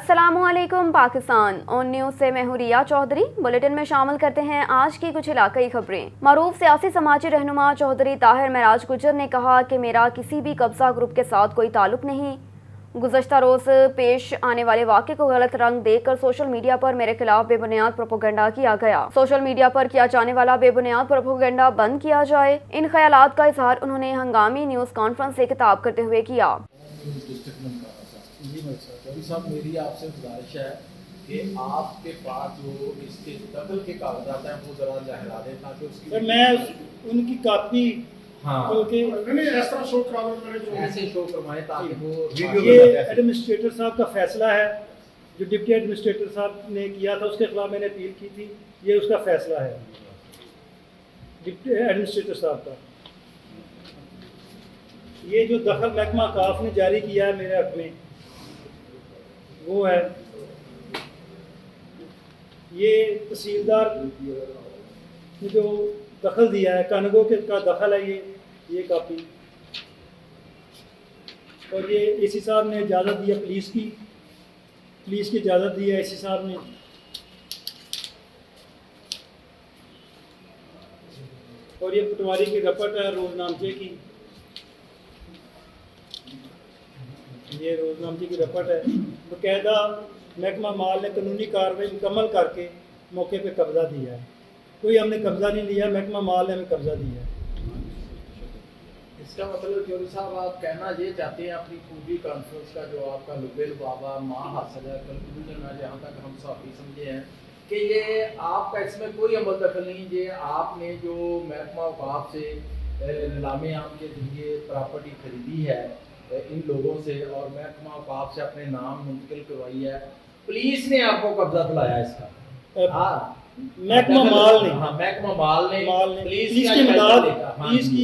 अस्सलामु अलैकुम Pakistan on news से मैं हूं रिया चौधरी। बुलेटिन में शामिल करते हैं आज की कुछ इलाकाई खबरें। मरूफ सियासी समाजी रहनुमा चौधरी ताहिर महराज गुजर ने कहा कि मेरा किसी भी कब्जा ग्रुप के साथ कोई ताल्लुक नहीं। गुज़श्ता रोज़ पेश आने वाले वाक़े को गलत रंग देकर सोशल मीडिया पर मेरे खिलाफ बेबुनियाद प्रोपोगंडा किया गया। सोशल मीडिया पर किया जाने वाला बेबुनियाद प्रोपोगंडा बंद किया जाए। इन ख्यालात का इजहार उन्होंने हंगामी न्यूज़ कॉन्फ्रेंस से खिताब करते हुए किया। चौधरी साहब, मेरी आपसे गुजारिश है कि आपके पास जो इसके दखल के कागजात हैं वो जरा लहरा दें ताकि उसकी सर मैं उनकी कापी ऐसे शो करवाएं ताकि वो ये एडमिनिस्ट्रेटर साहब का फैसला है जो डिप्टी एडमिनिस्ट्रेटर साहब ने किया था, उसके खिलाफ मैंने अपील की थी। ये उसका फैसला है डिप्टी एडमिनिस्ट्रेटर साहब का। ये जो दखल महकमा काफ ने जारी किया है मेरे हक में वो है, ये तहसीलदार ने जो दखल दिया है कानगो के का दखल है ये कापी, और ये एसी साहब ने इजाज़त दी है पुलिस की इजाज़त दी है एसी साहब ने। और ये पटवारी की रपट है रोजनामचे की, ये रोजनामचे की रपट है। बाकायदा महकमा माल ने कानूनी कार्रवाई मुकम्मल करके मौके पे कब्जा दिया है। कोई हमने कब्जा नहीं लिया, महकमा माल ने हमें कब्जा दिया है। इसका मतलब चौधरी साहब आप कहना ये चाहते हैं अपनी पूरी कॉन्फ्रेंस का जो आपका लुबेल बाबा माँ हासिल है कंक्लूजन है जहाँ तक हम साफी समझे हैं कि ये आपका इसमें कोई अमल दखल नहीं, ये आपने जो महकमा औकाफ से नीलामे आम के जरिए प्रॉपर्टी खरीदी है इन लोगों से और महकमा औकाफ से अपने नाम मुंतकिल करवाई है, पुलिस ने आपको कब्जा दिलाया इसका। महकमा माल ने महकमा माल ने पुलिस की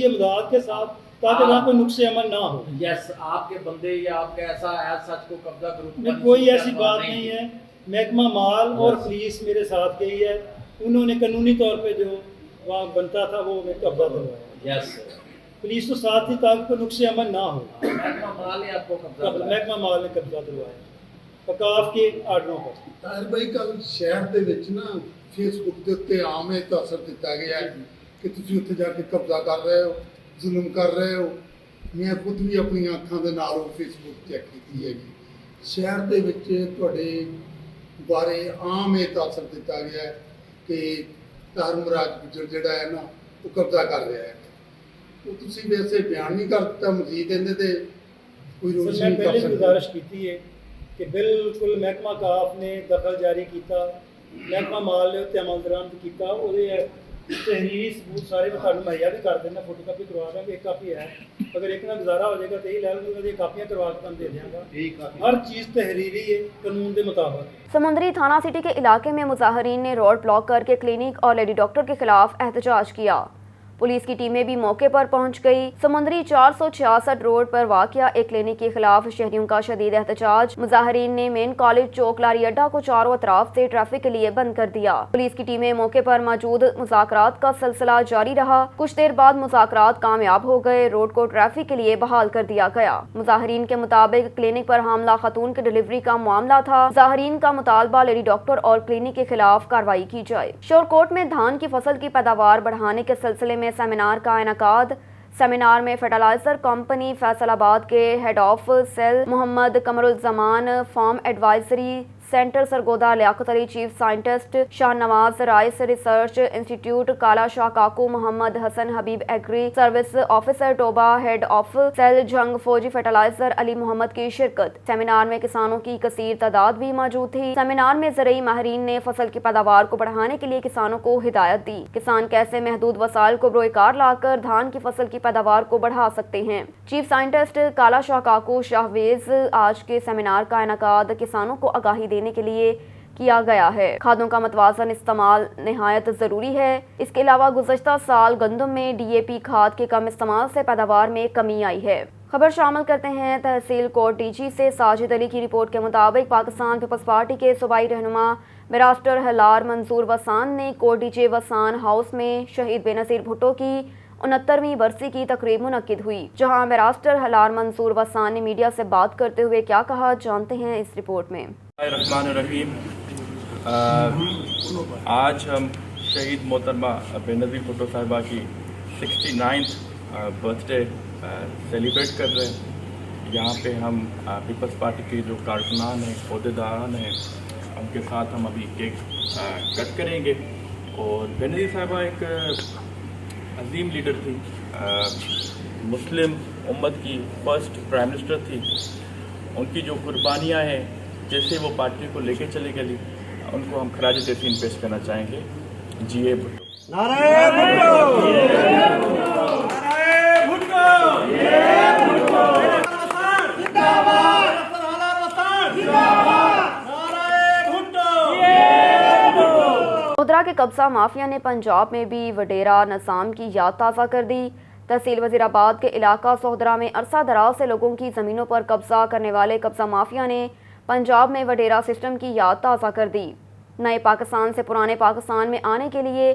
मदद के साथ ताकि वहाँ कोई नुक्से अमल ना हो। यस, आपके बंदे या आपका ऐसा सच को कब्जा ग्रुप कोई ऐसी बात नहीं है। महकमा माल और पुलिस मेरे साथ गई है, उन्होंने कानूनी तौर पे जो वहाँ बनता था वो कब्जा दिलवाया। यस, पुलिस तो साथ ही ताकि कोई नुक्से अमल ना हो। महकमा माल ने आपको महकमा माल ने कब्जा दिलवाया औकाफ के आर्डरों पर। ताहिर भाई कल शहर ਦੇ ਵਿੱਚ ਨਾ ਫੇਸਬੁੱਕ ਦੇ ਉੱਤੇ ਆਮ ਇਹ ਤਾਂ ਅਸਰ ਦਿੱਤਾ ਗਿਆ ਹੈ ਕਿ ਤੁਸੀਂ ਉੱਥੇ ਜਾ ਕੇ ਕਬਜ਼ਾ ਕਰ ਰਹੇ ਹੋ, ਜ਼ੁਲਮ ਕਰ ਰਹੇ ਹੋ। ਮੈਂ ਖੁਦ ਵੀ ਆਪਣੀਆਂ ਅੱਖਾਂ ਦੇ ਨਾਲ ਉਹ ਫੇਸਬੁੱਕ ਚੈੱਕ ਕੀਤੀ ਹੈਗੀ। ਸ਼ਹਿਰ ਦੇ ਵਿੱਚ ਤੁਹਾਡੇ ਬਾਰੇ ਆਮ ਇਹ ਤਾਂ ਅਸਰ ਦਿੱਤਾ ਗਿਆ ਹੈ ਕਿ ਤਾਹਿਰ ਮਹਿਰਾਜ ਗੁੱਜਰ ਜਿਹੜਾ ਹੈ ਨਾ ਉਹ ਕਬਜ਼ਾ ਕਰ ਰਿਹਾ ਹੈ। ਉਹ ਤੁਸੀਂ ਵੈਸੇ ਬਿਆਨ ਨਹੀਂ ਕਰ ਦਿੱਤਾ, ਮਜ਼ੀਦ ਇਹਦੇ ਤੇ ਕੋਈ ਰੋਸ਼ ਨਹੀਂ ਕਰ ਸਕਦਾ। गुजारिश की है कि बिल्कुल महकमा काफ ने दखल जारी किया, महकमा माल ने उत्ते अमल दरामद किया, तहरीरी सबूत सारे मैं मुहैया भी कर देना, फोटो कापी करवा देंगे। एक कापी है, अगर एक ना गुजारा हो जाएगा तो यही ले लूँगा, ये कापियाँ करवा के दे देंगे। हर चीज़ तहरीरी है कानून के मुताबिक। समुंदरी थाना सिटी के इलाके में मुजाहरीन ने रोड ब्लॉक करके क्लिनिक और लेडी डॉक्टर के खिलाफ एहतजाज किया। पुलिस की टीमें भी मौके पर पहुंच गई। समुंदरी 466 रोड पर वाक़या एक क्लिनिक के खिलाफ शहरियों का शदीद एहतजाज। मुजाहरीन ने मेन कॉलेज चौक लारी अड्डा को चारों अतराफ से ट्रैफिक के लिए बंद कर दिया। पुलिस की टीमें मौके पर मौजूद, मुज़ाकरात का सिलसिला जारी रहा। कुछ देर बाद मुज़ाकरात कामयाब हो गए, रोड को ट्रैफिक के लिए बहाल कर दिया गया। मुजाहरीन के मुताबिक क्लिनिक पर हमला खातून की डिलीवरी का मामला था। मुजाहरीन का मुतालबा लेडी डॉक्टर और क्लिनिक के खिलाफ कार्रवाई की जाए। शोरकोट में धान की फसल की पैदावार बढ़ाने के सिलसिले में सेमिनार का इनेकाद। सेमिनार में फर्टिलाइजर कंपनी फैसलाबाद के head of sale Mohammad Qamaruzzaman, farm advisory centre Sargodha Liaquat Ali, chief scientist Shahnawaz rice, research institute Kala Shah Kaku, Mohammad Hasan Habib, agri service officer Toba, head of sale Jhang Fauji fertiliser Ali Mohammad की शिरकत। सेमिनार में किसानों की कसीर तादाद भी मौजूद थी। सेमिनार में ज़रई माहिरीन ने फसल की पैदावार को बढ़ाने के लिए किसानों को हिदायत दी। किसान कैसे महदूद वसाइल को बरोकार लाकर धान की फसल की पैदावार को बढ़ा सकते हैं। चीफ साइंटिस्ट काला शाह काकू शाहवेज, आज के सेमिनार का इनेकाद किसानों को आगाही देने के लिए किया गया है। खादों का मतवाज़न इस्तेमाल निहायत ज़रूरी है। इसके अलावा गुज़श्ता साल गंदम में DAP खाद के कम इस्तेमाल से पैदावार में कमी आई है। खबर शामिल करते हैं तहसील कोट DG से। साजिद अली की रिपोर्ट के मुताबिक पाकिस्तान पीपल्स पार्टी के सूबाई रहनुमा बैरिस्टर हलार मंसूर वसान ने कोट DJ वसान हाउस में शहीद बेनज़ीर भुट्टो की 69वीं बरसी की तकरीब मुनक्किद हुई, जहां बैरिस्टर हलार मंसूर वसान ने मीडिया से बात करते हुए क्या कहा, जानते हैं इस रिपोर्ट में। रहीम। आज हम शहीद मोहतरमा बेनज़ीर भुट्टो साहिबा की 69th बर्थडे सेलिब्रेट कर रहे हैं। यहाँ पे हम पीपल्स पार्टी के जो कारकुनान हैं, अहदेदारान हैं, उनके साथ हम अभी केक कट करेंगे। और बेनज़ीर साहिबा एक अजीम लीडर थी, मुस्लिम उम्मत की फर्स्ट प्राइम मिनिस्टर थी। उनकी जो कुर्बानियाँ हैं, जैसे वो पार्टी को लेके चले गई, उनको हम खराज तहसीन पेश करना चाहेंगे। जीए भुट्टो। सोहदरा के कब्जा माफिया ने पंजाब में भी वडेरा नज़ाम की याद ताज़ा कर दी। तहसील वज़ीराबाद के इलाका सोहदरा में अरसा दराज से लोगों की ज़मीनों पर कब्जा करने वाले कब्जा माफिया ने पंजाब में वडेरा सिस्टम की याद ताज़ा कर दी। नए पाकिस्तान से पुराने पाकिस्तान में आने के लिए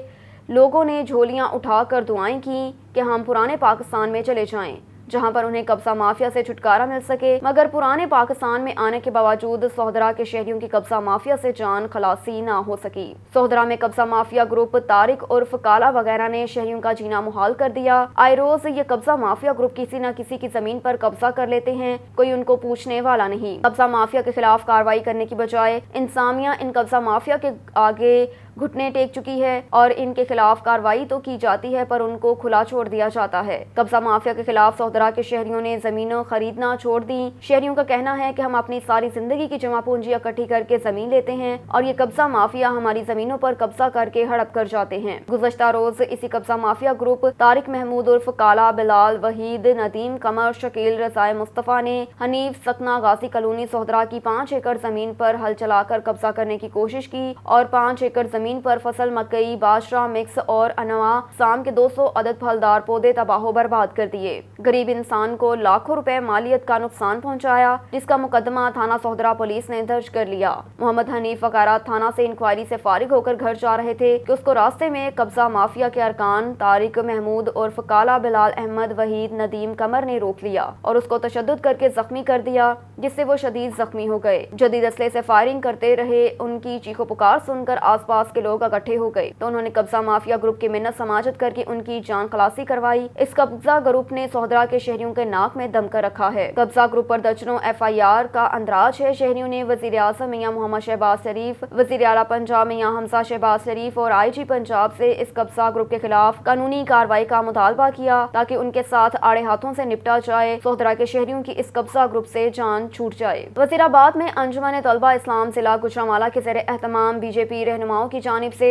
लोगों ने झोलियां उठाकर दुआएं की कि हम पुराने पाकिस्तान में चले जाएं, जहां पर उन्हें कब्जा माफिया से छुटकारा मिल सके। मगर पुराने पाकिस्तान में आने के बावजूद सोहदरा के शहरियों की कब्जा माफिया से जान खलासी ना हो सकी। सोहदरा में कब्जा माफिया ग्रुप तारिक उर्फ काला वगैरह ने शहरियों का जीना मुहाल कर दिया। आए रोज ये कब्जा माफिया ग्रुप किसी न किसी की जमीन पर कब्जा कर लेते हैं, कोई उनको पूछने वाला नहीं। कब्जा माफिया के खिलाफ कार्रवाई करने की बजाय इंतजामिया इन कब्जा माफिया के आगे घुटने टेक चुकी है और इनके खिलाफ कार्रवाई तो की जाती है पर उनको खुला छोड़ दिया जाता है। कब्जा माफिया के खिलाफ सोहदरा के शहरियों ने जमीनें खरीदना छोड़ दी। शहरियों का कहना है कि हम अपनी सारी जिंदगी की जमा पूंजी इकट्ठी करके जमीन लेते हैं और ये कब्जा माफिया हमारी जमीनों पर कब्जा करके हड़प कर जाते हैं। गुज़श्ता रोज इसी कब्जा माफिया ग्रुप तारिक महमूद उर्फ काला, बिलाल, वहीद, नदीम कमर, शकील, रज़ाए मुस्तफ़ा ने हनीफ सकना गाजी कॉलोनी सोहदरा की 5 एकड़ जमीन पर हल चलाकर कब्जा करने की कोशिश की और 5 एकड़ जमीन पर फसल मकई, बाजरा मिक्स और अनवा शाम के 200 अदद फलदार पौधे तबाह बर्बाद कर दिए। गरीब इंसान को लाखों रुपए मालियत का नुकसान पहुंचाया, जिसका मुकदमा थाना सोहदरा पुलिस ने दर्ज कर लिया। मोहम्मद हनीफ वगैरह थाना से इंक्वायरी से फारिग होकर घर जा रहे थे कि उसको रास्ते में कब्जा माफिया के अरकान तारिक महमूद उर्फ काला, बिलाल अहमद, वहीद, नदीम कमर ने रोक लिया और उसको तशद्दुद करके जख्मी कर दिया, जिससे वो शदीद जख्मी हो गए। जदीद असले से फायरिंग करते रहे। उनकी चीखो पुकार सुनकर आसपास के लोग इकट्ठे हो गए तो उन्होंने कब्जा माफिया ग्रुप की मिन्नत समाजत करके उनकी जान खलासी करवाई। इस कब्जा ग्रुप ने सोहदरा के शहरियों के नाक में दम कर रखा है। कब्जा ग्रुप पर दर्जनों FIR का अंदराज है। शहरियों ने वजीर आज़म मियां मोहम्मद शहबाज शरीफ, वजीर आला पंजाब मियां हमजा शहबाज शरीफ और IG पंजाब से इस कब्जा ग्रुप के खिलाफ कानूनी कार्रवाई का मुतालबा किया ताकि उनके साथ आड़े हाथों से निपटा जाए। सोहदरा के शहरियों की इस कब्जा ग्रुप से जान छूट जाए। वजीराबाद में अंजुमन तलबा इस्लाम जिला गुजरांवाला के ज़ेर एहतमाम BJP रहनुमाओं की जानिब से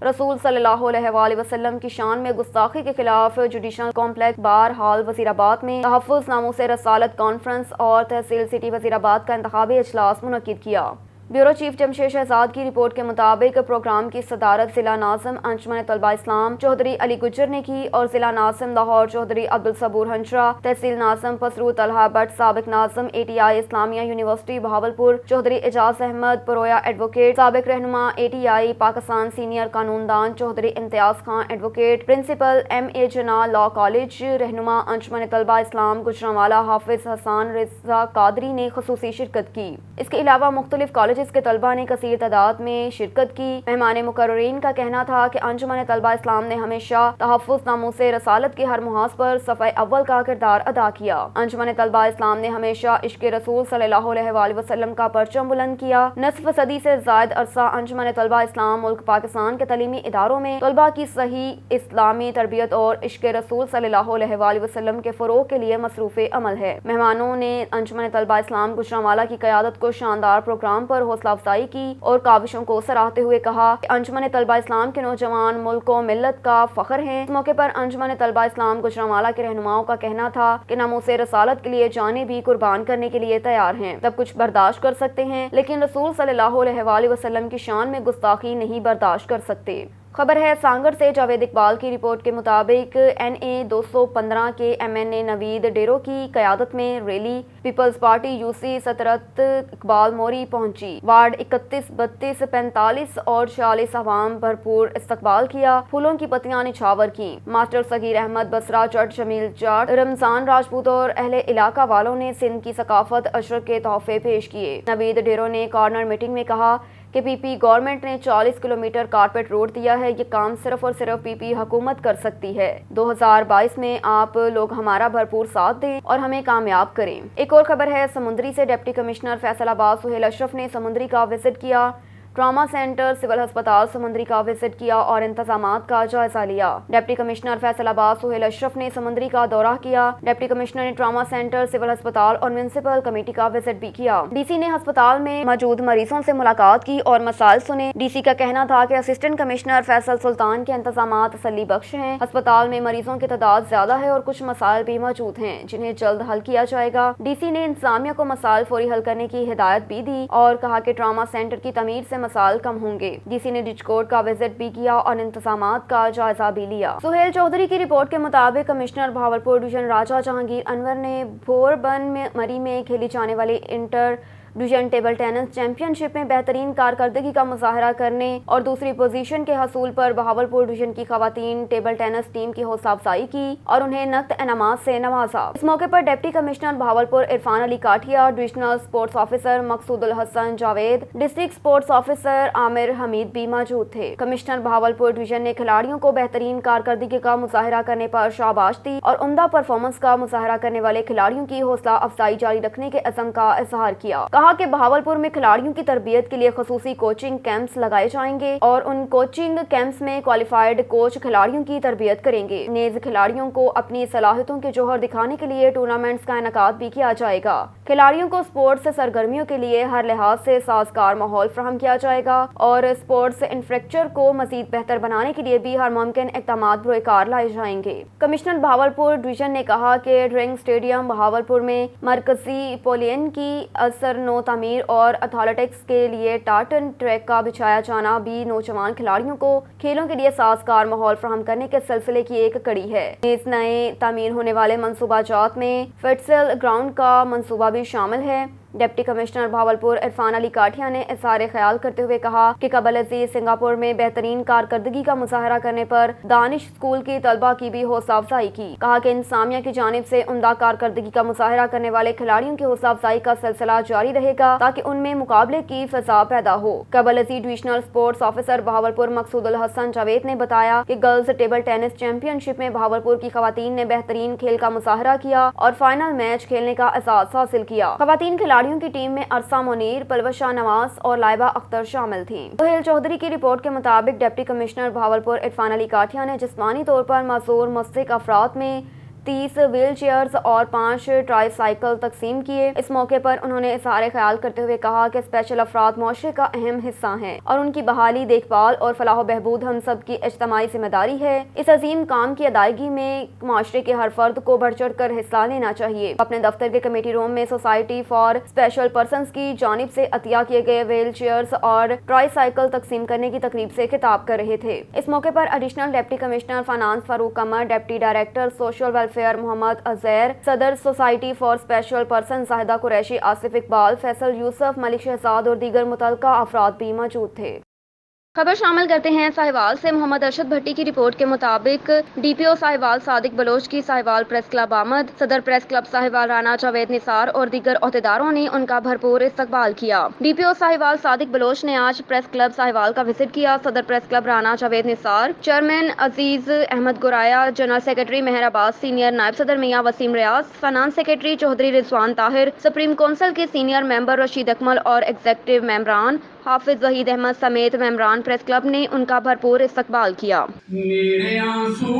रसूल सल्लल्लाहु अलैहि वसल्लम की शान में गुस्ताखी के खिलाफ जुडिशल कॉम्प्लेक्स बार हॉल वजीराबाद में तहफ़्फ़ुज़ नामों से रसालत कॉन्फ्रेंस और तहसील सिटी वजीराबाद का इंतखाबी इजलास मुनक्किद किया। ब्यूरो चीफ जमशेद शहजाद की रिपोर्ट के मुताबिक प्रोग्राम की सदारत जिला नाज़िम अंजुमन तलबा इस्लाम चौधरी अली गुज्जर ने की और जिला नाज़िम लाहौर चौधरी अब्दुल सबूर हंशरा, तहसील नाज़िम पसरू तलहा भट्ट, साबिक नाज़िम ATI Islamia university Bahawalpur Chaudhry Ejaz Ahmad Paroya advocate, साबिक रहनुमा ATI पाकिस्तान सीनियर कानूनदान Chaudhry Imtiaz Khan advocate, principal MA Jinnah law college रहनुमा अंजुमन तलबा इस्लाम गुजरांवाला हाफिज हसन रिजा कादरी ने खसूसी शिरकत की। इसके अलावा मुख्तलिफ कॉलेज के तलबा ने कसीर तादाद में शिरकत की। मेहमान मुकर्ररीन का कहना था कि अंजुमन तलबा इस्लाम ने हमेशा तहफ़्फ़ुज़ नामों से रसालत के हर मुहाज पर सफ़े अव्वल का किरदार अदा किया। अंजुमन तलबा इस्लाम ने हमेशा इश्क़ रसूल सल्लल्लाहु अलैहि वसल्लम का परचम बुलंद किया। नस्फ़ सदी से ज़ायद अरसा अंजुमन तलबा इस्लाम मुल्क पाकिस्तान के तलीमी इदारों में तलबा की सही इस्लामी तरबियत और इश्क़ रसूल सल्लल्लाहु अलैहि वसल्लम के फ़रोग़ के लिए मसरूफ़ अमल है। मेहमानों ने अंजुमन तलबा इस्लाम गुजरांवाला की क़यादत को शानदार प्रोग्राम पर हौसला अफजाई की और काविशों को सराहते हुए कहा कि अंजुमन तलबा इस्लाम के नौजवान मुल्क और मिल्लत का फख्र हैं। इस मौके पर अंजुमन तलबा इस्लाम गुजरांवाला के रहनुमाओं का कहना था कि नामों से रसालत के लिए जाने भी कुर्बान करने के लिए तैयार हैं। सब कुछ बर्दाश्त कर सकते हैं लेकिन रसूल सल्लल्लाहु अलैहि वसल्लम की शान में गुस्ताखी नहीं बर्दाश्त कर सकते। खबर है सांगड़ से। जावेद इकबाल की रिपोर्ट के मुताबिक NA 215 के MNA नवीद डेरो की क़यादत में रैली पीपल्स पार्टी UC सतरत इकबाल मोरी पहुंची। वार्ड 31, 32, 45 और 46 अवाम भरपूर इस्तकबाल किया, फूलों की पत्तियां निछावर की। मास्टर सगीर अहमद बसरा, जट जमील जाट, रमजान राजपूत और अहले इलाका वालों ने सिंध की सकाफत अशरफ के तोहफे पेश किए। नवीद डेरो ने कॉर्नर मीटिंग में कहा कि PP गवर्नमेंट ने 40 किलोमीटर कारपेट रोड दिया है, ये काम सिर्फ और सिर्फ PP हुकूमत कर सकती है। 2022 में आप लोग हमारा भरपूर साथ दें और हमें कामयाब करें। एक और खबर है समुंदरी से। डिप्टी कमिश्नर फैसलाबाद सुहेल अशरफ ने समुंदरी का विजिट किया, ट्रॉमा सेंटर, सिविल अस्पताल समुंदरी का विजिट किया और इंतजामात का जायजा लिया। डिप्टी कमिश्नर फैसलाबाद सुहेल अशरफ ने समुंदरी का दौरा किया। डिप्टी कमिश्नर ने ट्रॉमा सेंटर, सिविल अस्पताल और म्युनिसिपल कमेटी का विजिट भी किया। DC ने अस्पताल में मौजूद मरीजों से मुलाकात की और मसाइल सुने। DC का कहना था कि असिस्टेंट कमिश्नर फैसल सुल्तान के इंतजामात तसल्ली बख्श हैं। अस्पताल में मरीजों की तादाद ज्यादा है और कुछ मसाइल भी मौजूद हैं जिन्हें जल्द हल किया जाएगा। DC ने इंतजामिया को मसाइल फौरी हल करने की हिदायत भी दी और कहा कि ट्रॉमा सेंटर की तमीर से मसाइल कम होंगे। DC ने डिचकोट का विजिट भी किया और इंतजामात का जायजा भी लिया। सुहेल चौधरी की रिपोर्ट के मुताबिक कमिश्नर भावलपुर डिवीजन राजा जहांगीर अनवर ने भोरबन में मरी में खेली जाने वाली inter division table tennis championship में बेहतरीन कारकर्दगी का मुजाहरा करने और दूसरी पोजीशन के हसूल पर बहावलपुर डिवीजन की खवातीन टेबल टेनिस टीम की हौसला अफजाई की और उन्हें नकद इनामात से नवाजा। इस मौके पर deputy commissioner Bahawalpur Irfan Ali Kathia, divisional sports officer Maqsoodul Hasan Javed, district sports officer Amir Hameed भी मौजूद थे। कमिश्नर बहावलपुर डिवीजन ने खिलाड़ियों को बेहतरीन कारकर्दगी का मुजाहरा करने पर शाबाश दी और उम्दा परफॉर्मेंस का मुजाहरा करने वाले खिलाड़ियों की हौसला अफजाई जारी रखने के अज़म का इजहार किया। कहा कि बहावलपुर में खिलाड़ियों की तरबियत के लिए खसूसी कोचिंग कैंप्स लगाए जाएंगे और उन कोचिंग कैंप्स में क्वालिफाइड कोच खिलाड़ियों की तरबियत करेंगे। नेज खिलाड़ियों को अपनी सलाहियतों के जौहर दिखाने के लिए टूर्नामेंट्स का इनेकाद भी किया जाएगा। खिलाड़ियों को स्पोर्ट्स सरगर्मियों के लिए हर लिहाज से साजगार माहौल फराहम किया जाएगा और स्पोर्ट्स इंफ्रास्ट्रक्चर को मजीद बेहतर बनाने के लिए भी हर मुमकिन इक़दामात बरोकार लाए जाएंगे। कमिश्नर बहावलपुर डिवीजन ने कहा कि ड्रिंक स्टेडियम बहावलपुर में मरकजी पोलियन की असर नो तामीर और एथलेटिक्स के लिए टार्टन ट्रैक का बिछाया जाना भी नौजवान खिलाड़ियों को खेलों के लिए साजगार माहौल फराहम करने के सिलसिले की एक कड़ी है। इस नए तामीर होने वाले मंसूबा जात में फिटसेल ग्राउंड का मंसूबा भी शामिल है। डिप्टी कमिश्नर बहावलपुर इरफान अली काठिया ने इज़हार ख्याल करते हुए कहा कि कबल अज़ीज़ सिंगापुर में बेहतरीन कारकर्दगी का मुजाहरा करने पर दानिश स्कूल की तलबा की भी हौसला अफजाई की। कहा कि इंतजामिया की जानिब से उम्दा कारकर्दगी का मुजाहरा करने वाले खिलाड़ियों की हौसला अफजाई का सिलसिला जारी रहेगा ताकि उनमें मुकाबले की फ़ज़ा पैदा हो। कबल अज़ीज़ divisional sports officer Bahawalpur Maqsoodul Hasan Javed ने बताया कि गर्ल्स टेबल टेनिस चैंपियनशिप में बहावलपुर की खवातीन ने बेहतरीन खेल का मुजाहरा किया और फाइनल मैच खेलने का एजाज़ हासिल किया। खवातीन खिलाड़ियों की टीम में अरसा मुनीर, पलवशा नवाज और लाइबा अख्तर शामिल थी। सुहेल चौधरी की रिपोर्ट के मुताबिक डिप्टी कमिश्नर बहावलपुर इरफान अली काठिया ने जिस्मानी तौर पर माजूर मुस्तहिक अफराद में 30 व्हील चेयर्स और 5 ट्राईसाइकिल तकसीम किए। इस मौके पर उन्होंने इज़हार ख्याल करते हुए कहा कि स्पेशल अफराद मुआशरे का अहम हिस्सा हैं और उनकी बहाली, देखभाल और फलाह बहबूद हम सब की इज्तिमाई जिम्मेदारी है। इस अजीम काम की अदायगी में मुआशरे के हर फर्द को बढ़ चढ़ कर हिस्सा लेना चाहिए। अपने दफ्तर के कमेटी रूम में सोसाइटी फॉर स्पेशल पर्सनस की जानिब से अतिया किए गए व्हील चेयर्स और ट्राईसाइकिल तकसीम करने की तकरीब से खिताब कर रहे थे। इस मौके पर additional deputy commissioner finance Farooq Qamar, deputy director social welfare Mohammad Azair, सदर society for special person Zahida Qureshi, Asif Iqbal, Faisal Yusuf, Malik Shahzad और दीगर मुतल्लिका अफराद भी मौजूद थे। खबर शामिल करते हैं साहिवाल से। मोहम्मद अरशद भट्टी की रिपोर्ट के मुताबिक DPO साहिवाल सादिक बलोच की साहिवाल प्रेस क्लब आमद। सदर प्रेस क्लब साहिवाल राना जावेद निसार और दीगर ओहदेदारों ने उनका भरपूर इस्तकबाल किया। DPO साहिवाल सादिक बलोच ने आज प्रेस क्लब साहिवाल का विजिट किया। सदर press club Rana Javed Nisar, chairman Aziz Ahmed Gurayya, general secretary Mehar Abbas, senior नायब सदर मियां Waseem Riaz, finance secretary Chaudhry Rizwan Tahir, supreme council के सीनियर मेंबर रशीद अकमल और एग्जीक्यूटिव मेंबरान हाफिज वहीद अहमद समेत मेंबरान प्रेस क्लब ने उनका भरपूर इस्तकबाल किया। मेरे आंसू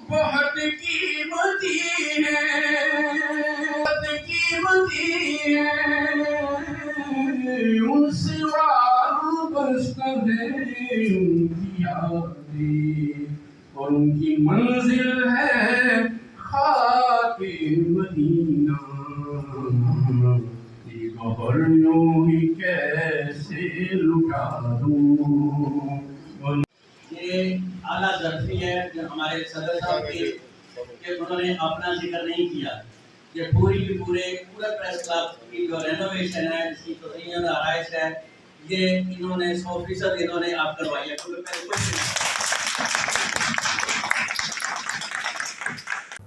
बहुत कीमती हैं, बहुत कीमती हैं, उनसे वाबस्ता है उनकी यादें और उनकी मंजिल है खाके मदीना। और यूं ही कैसे लुटा दूं ہمارے صدر صاحب کی کہ انہوں نے اپنا ذکر نہیں کیا. یہ پوری کی پورے پریس کلب کی جو رینوویشن ہے، اس کی توسیع آرائش ہے، یہ انہوں نے 100% انہوں نے آپ کروائی ہے.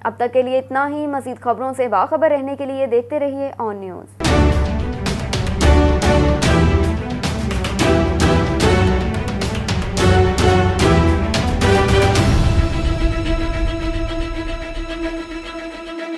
اب تک کے لیے اتنا ہی. مزید خبروں سے باخبر رہنے کے لیے دیکھتے رہیے آن نیوز.